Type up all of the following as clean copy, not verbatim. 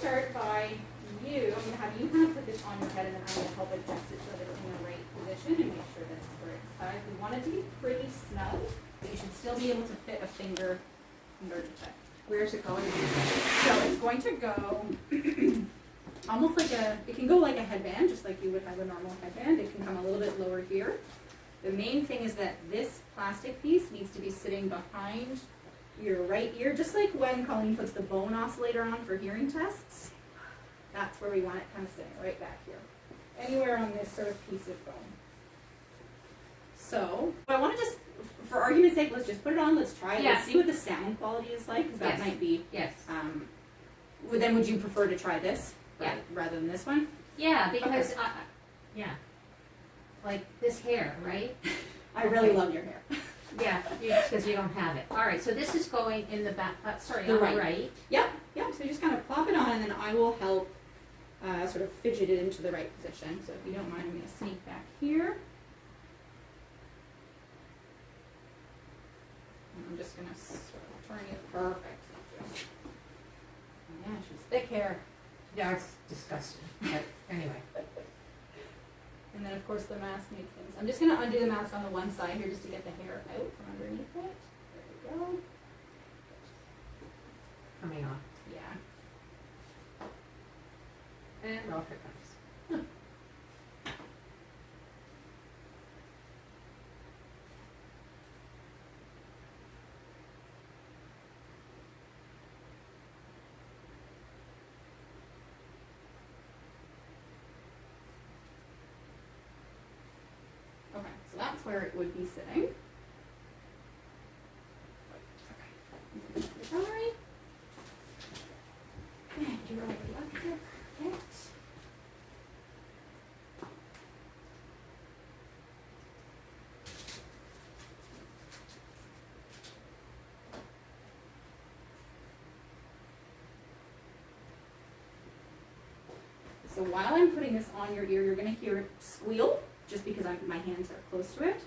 start by I'm going to have you kind of put this on your head, and then I'm going to help adjust it so that it's in the right position and make sure that it's the right size. We want it to be pretty snug, but you should still be able to fit a finger under the fit. Where's it going? So it's going to go almost like it can go like a headband, just like you would have a normal headband. It can come a little bit lower here. The main thing is that this plastic piece needs to be sitting behind your right ear, just like when Colleen puts the bone oscillator on for hearing tests. That's where we want it kind of sitting, right back here. Anywhere on this sort of piece of bone. So, I want to just, for argument's sake, let's just put it on, let's try it, let's see what the sound quality is like, because that might be, then would you prefer to try this rather than this one? Yeah, because, like this hair, right? I really love your hair. Yeah, because you don't have it. All right, so this is going in the back, on the right. Yep, so you just kind of plop it on, and then I will help sort of fidget it into the right position. So if you don't mind, I'm going to sneak back here. And I'm just going to sort of turn it perfect. Yeah, she's thick hair. Yeah, it's disgusting, but anyway. And then, of course, the mask makes things. I'm just going to undo the mask on the one side here just to get the hair out from underneath it. There we go. Coming off. Yeah. And off it comes. Okay, so that's where it would be sitting. Okay. Alright. And you're already up here. Perfect. So while I'm putting this on your ear, you're going to hear it squeal, just because my hands are close to it.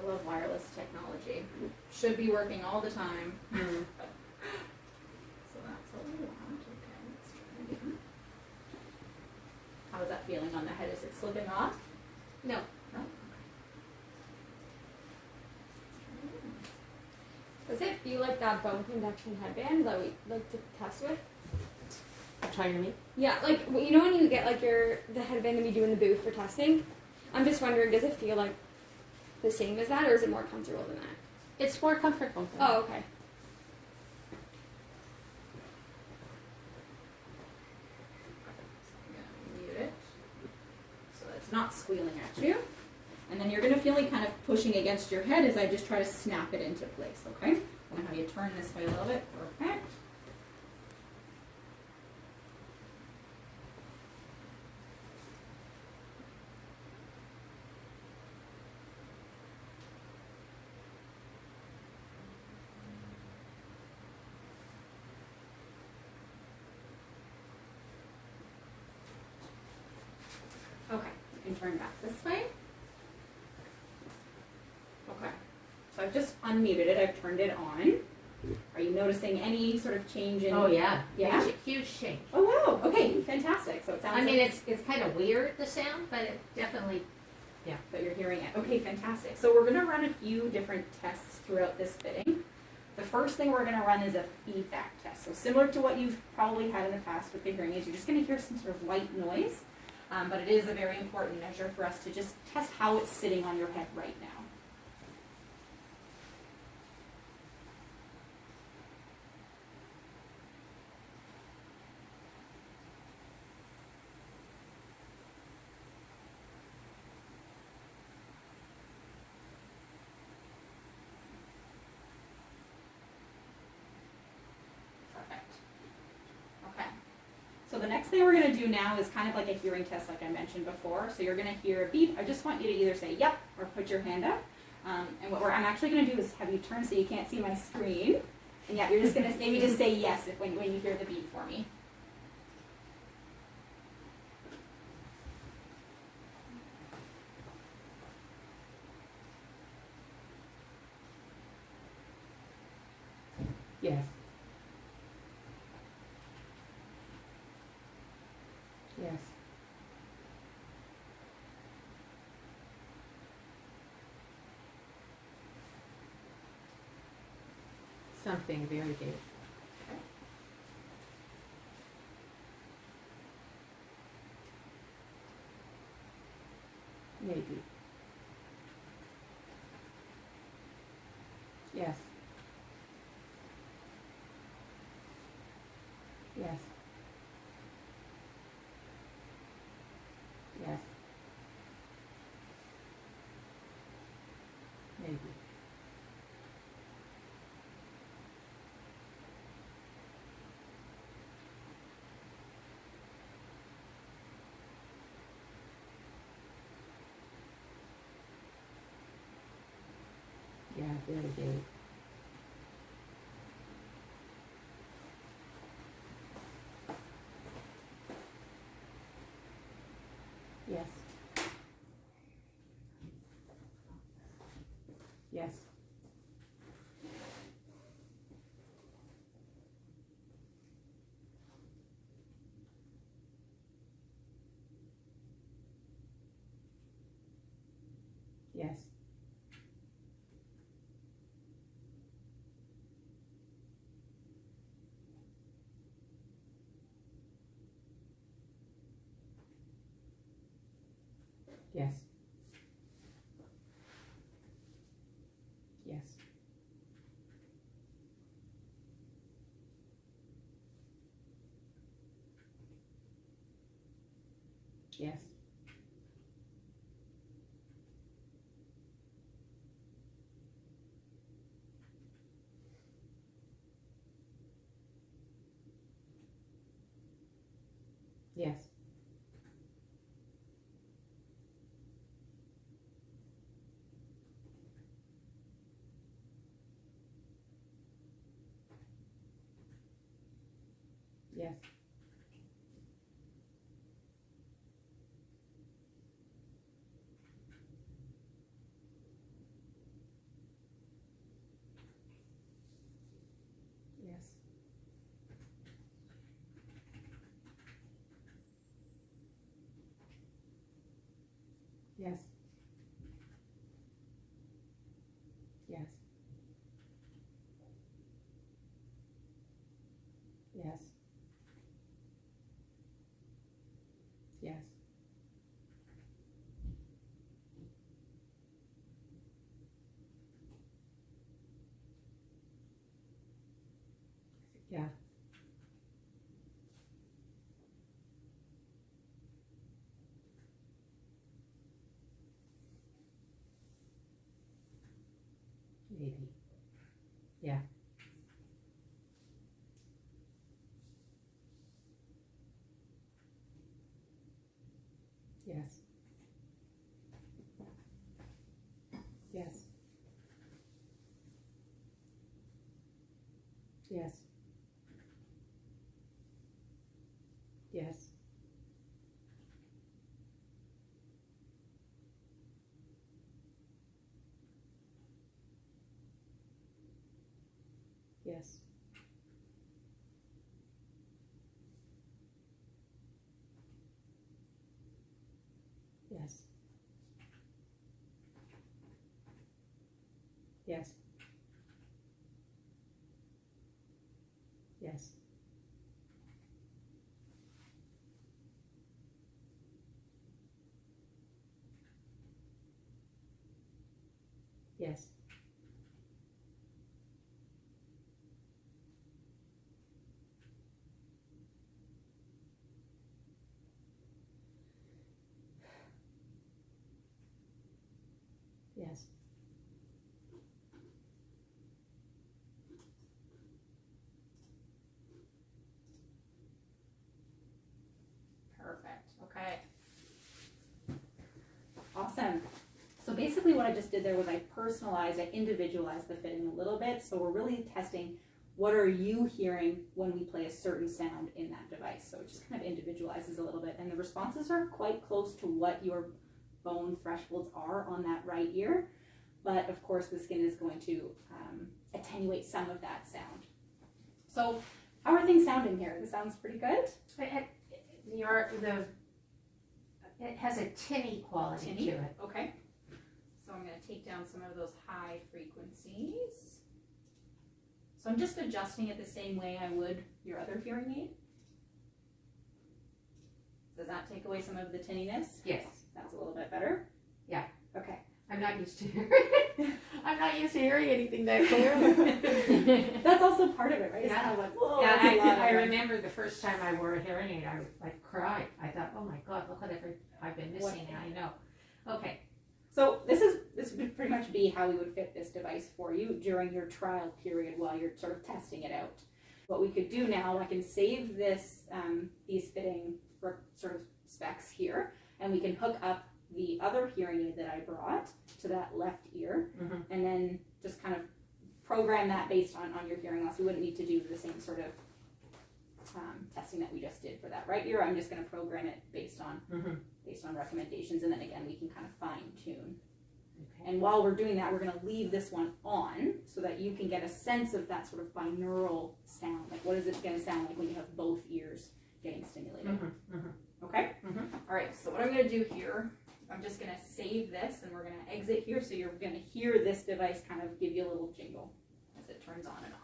I love wireless technology. Should be working all the time. So that's what we want. Okay, let's try again. How is that feeling on the head? Is it slipping off? No. No? Does it feel like that bone conduction headband that we like to test with? Trying to me? Yeah, like you know when you get like the headband that we do in the booth for testing? I'm just wondering, does it feel like the same as that, or is it more comfortable than that? It's more comfortable. Oh, okay. I'm going to mute it so that it's not squealing at you. And then you're going to feel me kind of pushing against your head as I just try to snap it into place, okay? I'm going to have you turn this way a little bit. Perfect. Okay, you can turn back this way. Okay, so I've just unmuted it, I've turned it on. Are you noticing any sort of change in? Oh yeah. Yeah? Huge change. Oh wow, okay, fantastic. So it sounds I mean, like it's kind of weird, the sound, but it definitely, but you're hearing it. Okay, fantastic. So we're gonna run a few different tests throughout this fitting. The first thing we're gonna run is a feedback test. So similar to what you've probably had in the past with the hearing aids, you're just gonna hear some sort of white noise. But it is a very important measure for us to just test how it's sitting on your head right now. Perfect. Okay. So the next thing we're going to do now is kind of like a hearing test like I mentioned before. So you're going to hear a beep. I just want you to either say yep or put your hand up. And what I'm actually going to do is have you turn so you can't see my screen. And yeah, you're just going to maybe just say yes when you hear the beep for me. Yes. Yes. Something very good. Maybe. Yes. Yes. Yes. Maybe. Yeah, very good. Yes. Yes. Yes. Yes. Yes. Yes. Yes. Yes. Yes. Yes. Yes. Yes. Yes. Yeah. Maybe. Yeah. Yes. Yes. Yes. Yes. Yes. Yes. Yes. Yes. Yes. Yes. Perfect. Okay. Awesome. So basically what I just did there was I personalized, I individualized the fitting a little bit. So we're really testing what are you hearing when we play a certain sound in that device. So it just kind of individualizes a little bit. And the responses are quite close to what your bone thresholds are on that right ear. But of course the skin is going to attenuate some of that sound. So how are things sounding here? This sounds pretty good. It has a tinny quality to it. Okay. So I'm going to take down some of those high frequencies. So I'm just adjusting it the same way I would your other hearing aid. Does that take away some of the tinniness? Yes. That's a little bit better? Yeah. Okay. I'm not used to hearing. I'm not used to hearing anything that clearly. That's also part of it, right? It's Yeah. kind of like, whoa, Yeah, that's a lot I of remember the first time I wore a hearing aid, I cried. I thought, oh my God, look what I've been missing, and I know. Okay. So this would pretty much be how we would fit this device for you during your trial period while you're sort of testing it out. What we could do now, I can save this these fitting sort of specs here, and we can hook up the other hearing aid that I brought to that left ear, and then just kind of program that based on your hearing loss. We wouldn't need to do the same sort of testing that we just did for that right ear. I'm just going to program it based on recommendations, and then again we can kind of fine tune. Okay. And while we're doing that, we're going to leave this one on so that you can get a sense of that sort of binaural sound. Like, what is it going to sound like when you have both ears getting stimulated? Okay? All right, so what I'm going to do here, I'm just going to save this, and we're going to exit here, so you're going to hear this device kind of give you a little jingle as it turns on and off.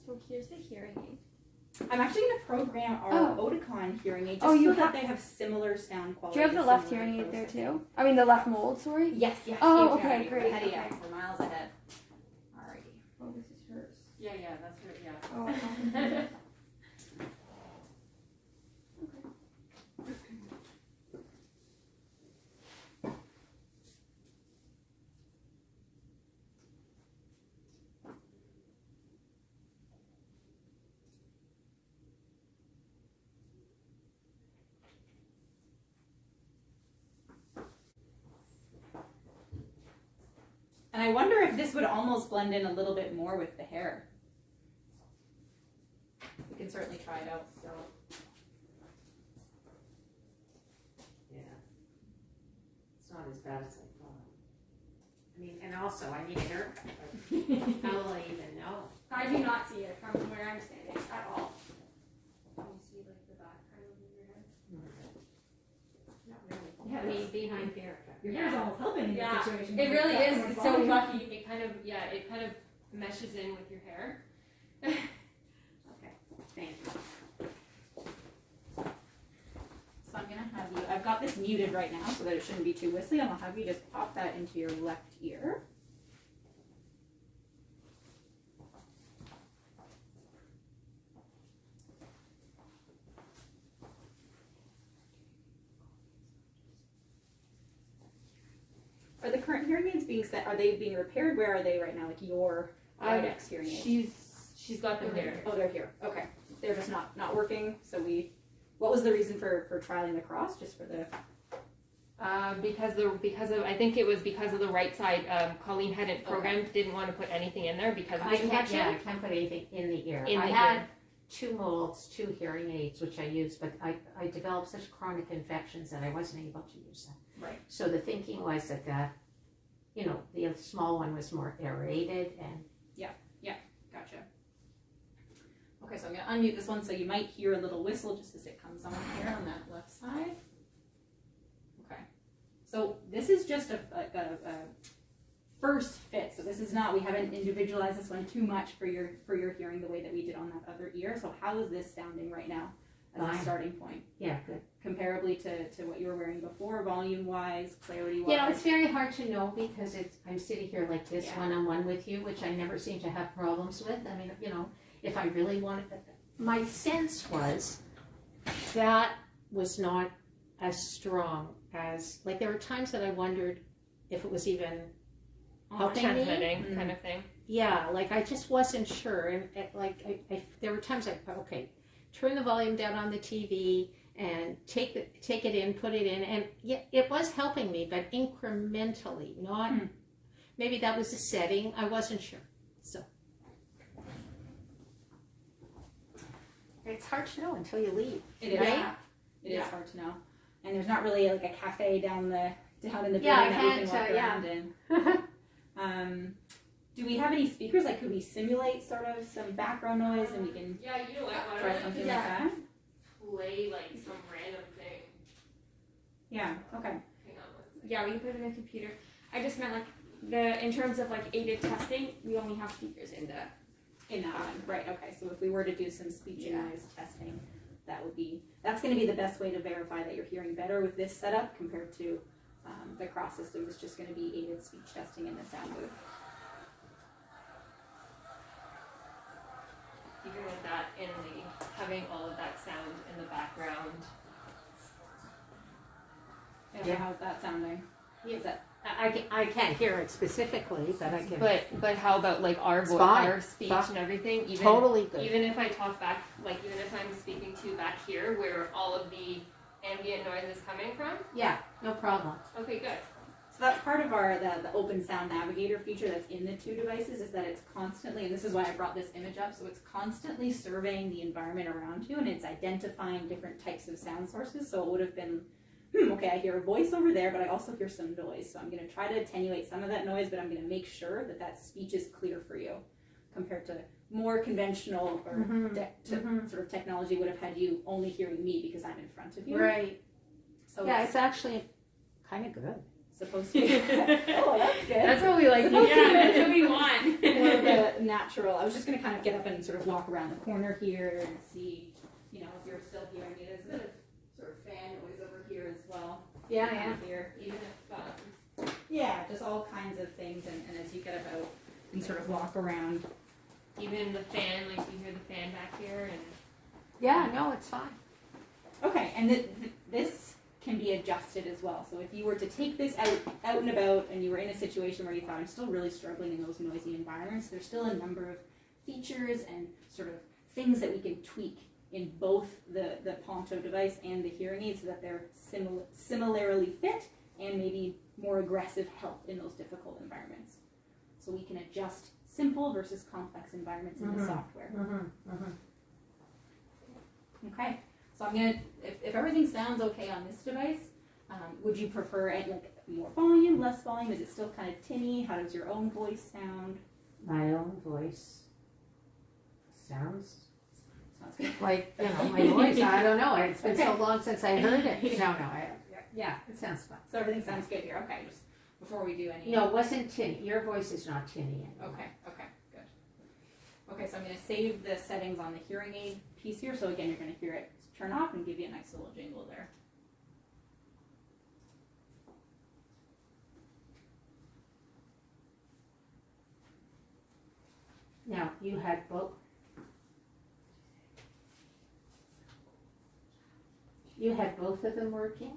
So here's the hearing aid. I'm actually going to program our Oticon hearing aid just so that they have similar sound quality. Do you have the left hearing aid there too? I mean the left mold, sorry? Yes, yes. Oh, okay, great. Ahead of you. We're miles ahead. Alrighty. Oh, this is hers. Yeah, that's her, yeah. Oh, okay. And I wonder if this would almost blend in a little bit more with the hair. We can certainly try it out. So. Yeah. It's not as bad as I thought. I mean, and also, I need a haircut. How will I even know? I do not see it from where I'm standing at all. Can you see like the back kind of in your head? Not really. Yeah, I mean, behind here. Your hair's almost helping in this situation. It really is. It's so fluffy. It kind of meshes in with your hair. Okay, thank you. So I'm going to have you, I've got this muted right now so that it shouldn't be too whistly, and I'll have you just pop that into your left ear. Are the current hearing aids being set? Are they being repaired? Where are they right now? Like your IDEX hearing aids? She's got them there. Oh, they're here. Okay, they're just not working. So what was the reason for trialing the cross? Just for the Because of I think it was because of the right side. Colleen hadn't programmed, didn't want to put anything in there because of I the can't, infection. I can't put anything in the ear. In I the had ear. 2 molds, 2 hearing aids, which I used, but I developed such chronic infections that I wasn't able to use them. Right. So the thinking was that you know, the small one was more aerated and. Gotcha. Okay, so I'm gonna unmute this one, so you might hear a little whistle just as it comes on here on that left side. Okay, so this is just a first fit. So this is not, we haven't individualized this one too much for your hearing the way that we did on that other ear. So how is this sounding right now as Fine. a starting point? Yeah, good. Comparably to what you were wearing before, volume-wise, clarity-wise? You know, it's very hard to know because I'm sitting here like this Yeah. one-on-one with you, which I never seem to have problems with. I mean, you know, if I really wanted, my sense was that was not as strong as, like there were times that I wondered if it was even helping me. Transmitting kind of thing. Yeah, like I just wasn't sure. And there were times I thought, okay, turn the volume down on the TV and take it in, put it in, and yeah, it was helping me, but incrementally, not. Maybe that was the setting. I wasn't sure. So it's hard to know until you leave. It is. Right? It is hard to know. And there's not really like a cafe down in the building Yeah, that we can walk around in. Do we have any speakers? Like, could we simulate sort of some background noise and we can Yeah, you know what? Why try don't I something just like that? play like some random thing? Yeah. Okay. Hang on one second. Yeah, we can put it in the computer. I just meant like in terms of like aided testing, we only have speakers in the. In that one, right? Okay. So if we were to do some speech and Yeah. noise testing, that's going to be the best way to verify that you're hearing better with this setup compared to the cross system is just going to be aided speech testing in the sound booth. Even with that having all of that sound in the background. Yeah. So how's that sounding? Yeah. Is that I can't hear it specifically, but I can. But how about like our fine. our speech Fine. and everything? Even Totally good. Even if I talk back, like even if I'm speaking to back here, where all of the ambient noise is coming from. Yeah, no problem. Okay, good. So that's part of the Open Sound Navigator feature that's in the two devices is that it's constantly, and this is why I brought this image up, so it's constantly surveying the environment around you and it's identifying different types of sound sources. So it would have been, okay, I hear a voice over there, but I also hear some noise. So I'm going to try to attenuate some of that noise, but I'm going to make sure that that speech is clear for you compared to more conventional or sort of technology would have had you only hearing me because I'm in front of you. Right. So Yeah, it's actually kind of good. supposed to be. Oh, that's good. That's what we like. Supposed to be That's what we want. more of a natural. I was just going to kind of get up and sort of walk around the corner here and see, if you're still hearing me. There's a bit of sort of fan noise over here as well. Yeah. Here. Even if Yeah, just all kinds of things. And as you get about and sort of walk around. even the fan, like you hear the fan back here, and Yeah, no, it's fine. Okay, and this can be adjusted as well. So if you were to take this out and about and you were in a situation where you thought, I'm still really struggling in those noisy environments, there's still a number of features and sort of things that we can tweak in both the Ponto device and the hearing aid so that they're similarly fit and maybe more aggressive help in those difficult environments. So we can adjust simple versus complex environments in the software. Okay. So I'm gonna, if everything sounds okay on this device, would you prefer more volume, less volume? Is it still kind of tinny? How does your own voice sound? My own voice sounds Sounds good. like, my voice. I don't know. It's been so long since I heard it. No, yeah, it sounds fine. So everything sounds good here. Okay, just before we do any. No, it wasn't tinny. Your voice is not tinny anymore. Okay, good. Okay, so I'm gonna save the settings on the hearing aid piece here. So again, you're gonna hear it turn off and give you a nice little jingle there. Now, you had both. You had both of them working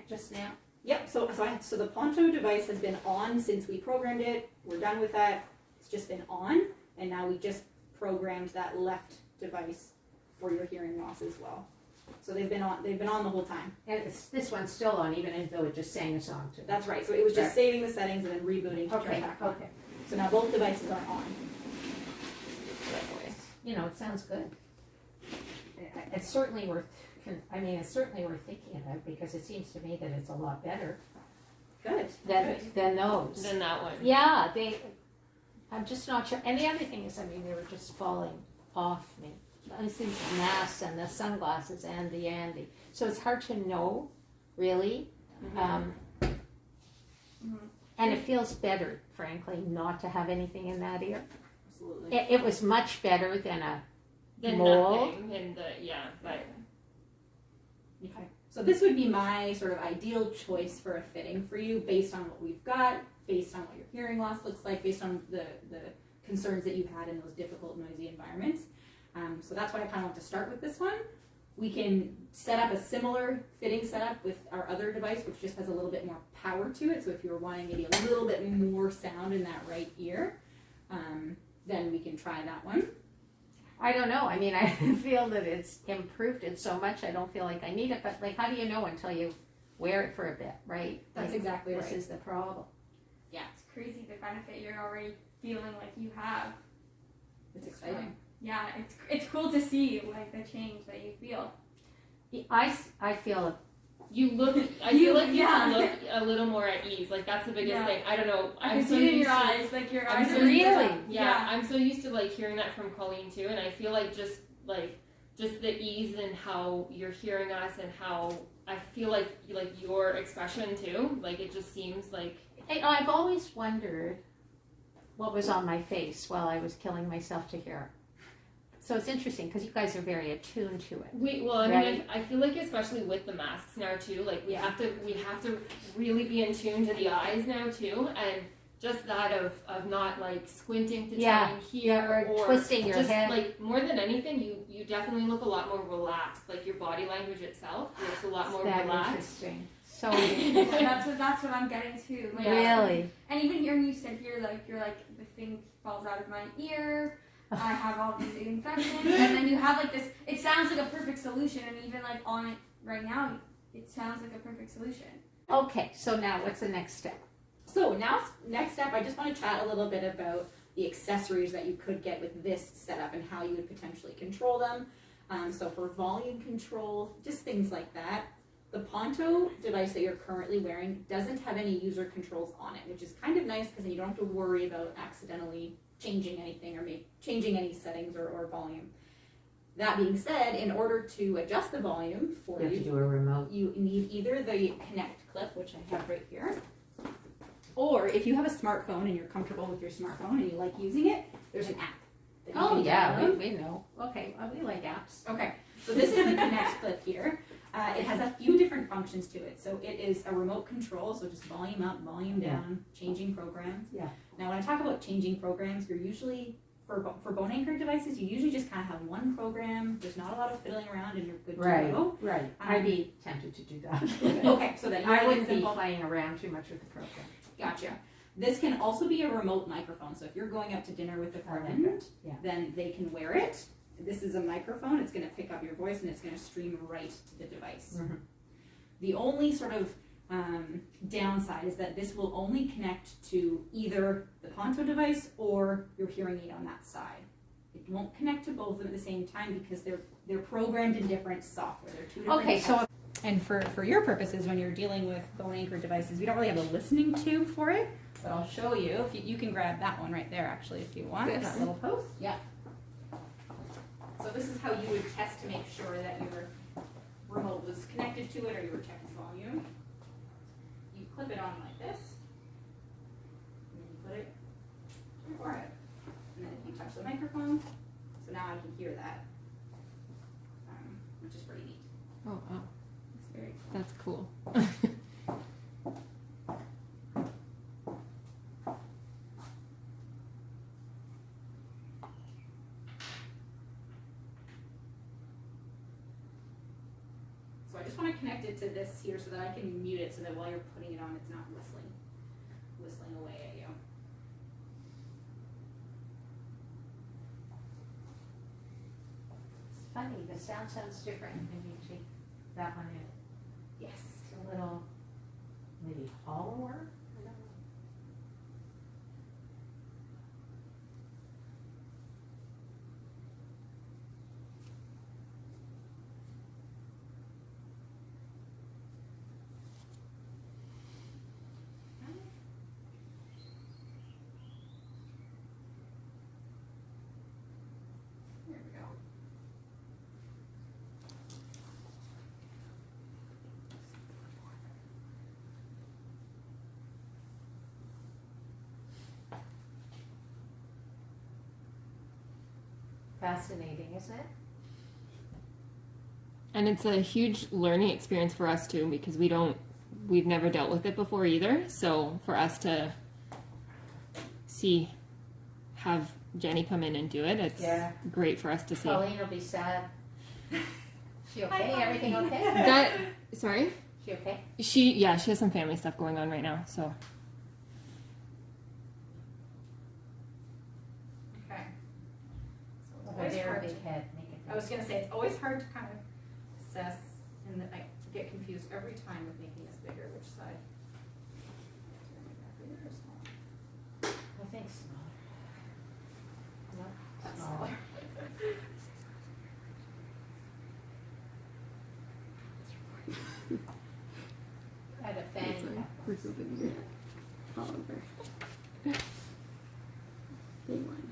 just now? Yep. So the Ponto device has been on since we programmed it. We're done with that. It's just been on, and now we just programmed that left device for your hearing loss as well. So they've been on the whole time. And this one's still on, even though it just sang a song to me. That's right. So it was just Right. saving the settings and then rebooting to Okay, turn back on. okay. So now both devices are on. It sounds good. It's certainly worth thinking about because it seems to me that it's a lot better. Good. than those. Than that one. Yeah, I'm just not sure. And the other thing is, I mean, they were just falling off me. I see the masks and the sunglasses and the Andy. So it's hard to know, really. And it feels better, frankly, not to have anything in that ear. Absolutely. It was much better than a Than mold. nothing. And but Okay. So this would be my sort of ideal choice for a fitting for you based on what we've got, based on what your hearing loss looks like, based on the concerns that you've had in those difficult, noisy environments. So that's why I kind of want to start with this one. We can set up a similar fitting setup with our other device, which just has a little bit more power to it. So if you were wanting maybe a little bit more sound in that right ear, then we can try that one. I don't know. I mean, I feel that it's improved it so much. I don't feel like I need it. But like, how do you know until you wear it for a bit, right? That's Like, exactly right. This is the problem. It's crazy the benefit you're already feeling like you have. It's exciting. Yeah, it's cool to see like the change that you feel. I feel you look. I feel like you Yeah. look a little more at ease. Like that's the biggest Yeah. thing. I don't know. I I'm can so see it in used your to- eyes, like your I'm eyes so are Really? lit up. Yeah, I'm so used to like hearing that from Colleen too, and I feel like just the ease in how you're hearing us and how I feel like your expression too. Like it just seems like I've always wondered what was on my face while I was killing myself to hear. So it's interesting because you guys are very attuned to it. I I feel like especially with the masks now too, like we have to really be in tune to the eyes now too, and just that of not like squinting to try and hear or twisting your just head. like more than anything, you definitely look a lot more relaxed. Like your body language itself looks a lot more That relaxed. interesting. So That's what I'm getting to. Like, really, And even hearing you sit here, like you're like the thing falls out of my ear. I have all these infections, and then you have like this. It sounds like a perfect solution, and even like on it right now, it sounds like a perfect solution. okay. So now, what's the next step? So now, next step, I just want to chat a little bit about the accessories that you could get with this setup and how you would potentially control them. So for volume control, just things like that. The Ponto device that you're currently wearing doesn't have any user controls on it, which is kind of nice because then you don't have to worry about accidentally changing anything or changing any settings or volume. That being said, in order to adjust the volume for You have to you, do a remote. you need either the Connect clip, which I have right here, or if you have a smartphone and you're comfortable with your smartphone and you like using it, there's an app. that you Oh can yeah, download. we know. Okay, we like apps. Okay, so this is the Connect clip here. It has a few different functions to it. So it is a remote control, so just volume up, volume down, changing programs. Yeah. Now when I talk about changing programs, you're usually, for bone anchored devices, you usually just kind of have one program. There's not a lot of fiddling around and you're good to go. Right. I'd be tempted to do that. Okay, so then I wouldn't be simple. playing around too much with the program. Gotcha. This can also be a remote microphone. So if you're going out to dinner with a friend, then they can wear it. This is a microphone. It's going to pick up your voice and it's going to stream right to the device. Mm-hmm. The only sort of downside is that this will only connect to either the Ponto device or your hearing aid on that side. It won't connect to both of them at the same time because they're programmed in different software. They're two different Okay, so and for your purposes, when you're dealing with bone anchored devices, we don't really have a listening tube for it, but I'll show you. If you can grab that one right there, actually, if you want. This? That little post. Yeah. So this is how you would test to make sure that your remote was connected to it or you were checking volume. You clip it on like this, and then you put it to your forehead. And then if you touch the microphone, so now I can hear that, which is pretty neat. oh wow, It's very that's cool. So I just want to connect it to this here so that I can mute it so that while you're putting it on, it's not whistling away at you. it's funny. The sound sounds different when you take that one in. Yes. It's a little maybe hollower. I don't know. Fascinating, isn't it? And it's a huge learning experience for us too, because we've never dealt with it before either. So for us to have Jenny come in and do it, it's great for us to see. Pauline will be sad. She okay? Hi, Everything okay? Sorry? She okay? She has some family stuff going on right now, so. Okay. So it's Over always there, hard big to, head. Make it I was gonna say, it's always hard to kind of assess, and that I get confused every time with making this bigger, which side. Bigger or smaller? I think smaller. Nope, That's smaller. smaller. I had a fanny pack We're once. moving it all over. Big one.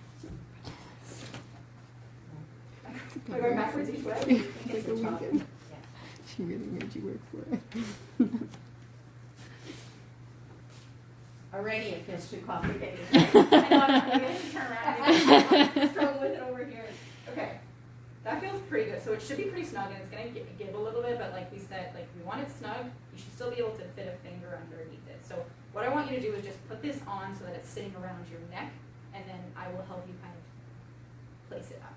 Am I going backwards each way? It's like It's a a top. weekend. Yeah. She really made you work for it. Already it feels too complicated. I know, I'm going to turn around and struggle with it over here. Okay, that feels pretty good. So it should be pretty snug, and it's going to give a little bit, but like we said, like we want it snug. You should still be able to fit a finger underneath it. So what I want you to do is just put this on so that it's sitting around your neck, and then I will help you kind of place it up.